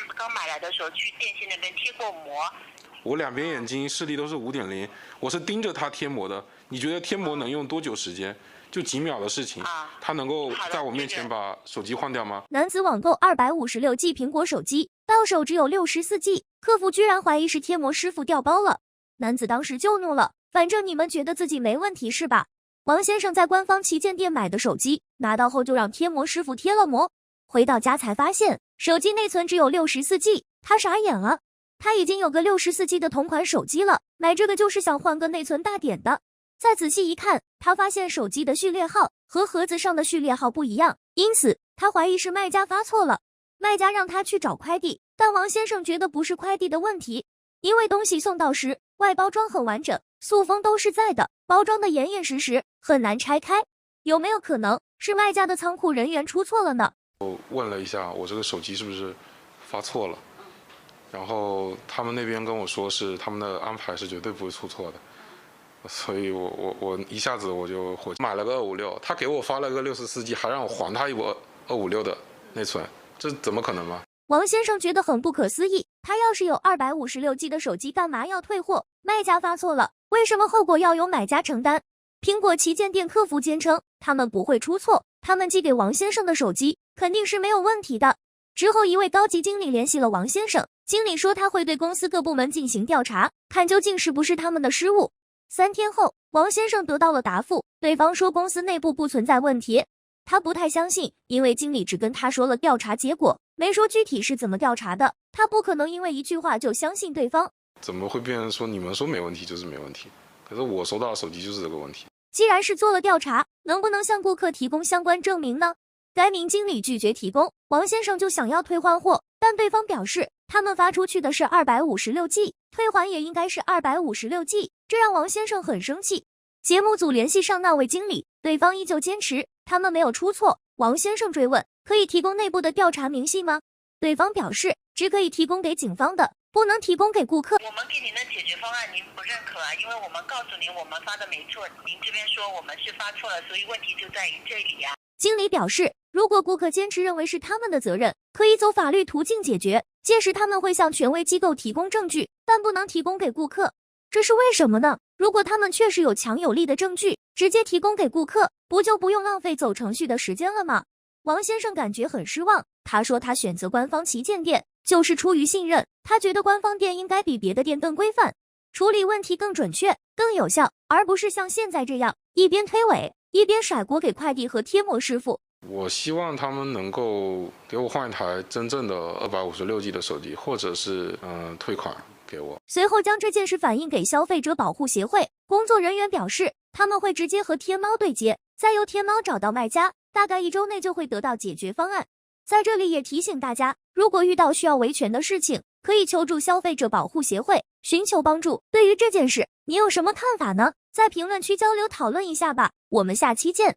他刚买来的时候去电信那边贴过膜。我两边眼睛视力都是5.0，我是盯着它贴膜的。你觉得贴膜能用多久时间？就几秒的事情，他能够在我面前把手机换掉吗？男子网购256G 苹果手机，到手只有64G，客服居然怀疑是贴膜师傅调包了。男子当时就怒了，反正你们觉得自己没问题是吧？王先生在官方旗舰店买的手机，拿到后就让贴膜师傅贴了膜，回到家才发现手机内存只有64G，他傻眼了。他已经有个64G 的同款手机了，买这个就是想换个内存大点的。再仔细一看，他发现手机的序列号和盒子上的序列号不一样，因此他怀疑是卖家发错了。卖家让他去找快递，但王先生觉得不是快递的问题，因为东西送到时外包装很完整，塑封都是在的，包装的严严实实，很难拆开。有没有可能是卖家的仓库人员出错了呢？我问了一下，我这个手机是不是发错了？然后他们那边跟我说是他们的安排是绝对不会出错的。所以我一下子我就火买了个256，他给我发了个64G，还让我还他一部256的内存，这怎么可能吗？王先生觉得很不可思议，他要是有256G 的手机，干嘛要退货？卖家发错了，为什么后果要由买家承担？苹果旗舰店客服坚称，他们不会出错，他们寄给王先生的手机肯定是没有问题的。之后一位高级经理联系了王先生，经理说他会对公司各部门进行调查，看究竟是不是他们的失误。3天后，王先生得到了答复，对方说公司内部不存在问题。他不太相信，因为经理只跟他说了调查结果，没说具体是怎么调查的，他不可能因为一句话就相信对方。怎么会变成说你们说没问题就是没问题？可是我收到的手机就是这个问题。既然是做了调查，能不能向顾客提供相关证明呢？该名经理拒绝提供，王先生就想要退换货，但对方表示他们发出去的是256G， 退还也应该是256G， 这让王先生很生气。节目组联系上那位经理，对方依旧坚持他们没有出错。王先生追问，可以提供内部的调查明细吗？对方表示只可以提供给警方的，不能提供给顾客。我们给您的解决方案您不认可啊，因为我们告诉您我们发的没错，您这边说我们是发错了，所以问题就在于这里啊。经理表示，如果顾客坚持认为是他们的责任，可以走法律途径解决，届时他们会向权威机构提供证据，但不能提供给顾客。这是为什么呢？如果他们确实有强有力的证据，直接提供给顾客，不就不用浪费走程序的时间了吗？王先生感觉很失望，他说他选择官方旗舰店就是出于信任，他觉得官方店应该比别的店更规范，处理问题更准确、更有效，而不是像现在这样一边推诿一边甩锅给快递和贴膜师傅。我希望他们能够给我换一台真正的256G 的手机，或者是退款给我。随后将这件事反映给消费者保护协会，工作人员表示他们会直接和天猫对接，再由天猫找到卖家，大概1周内就会得到解决方案。在这里也提醒大家，如果遇到需要维权的事情，可以求助消费者保护协会，寻求帮助。对于这件事，你有什么看法呢？在评论区交流讨论一下吧，我们下期见。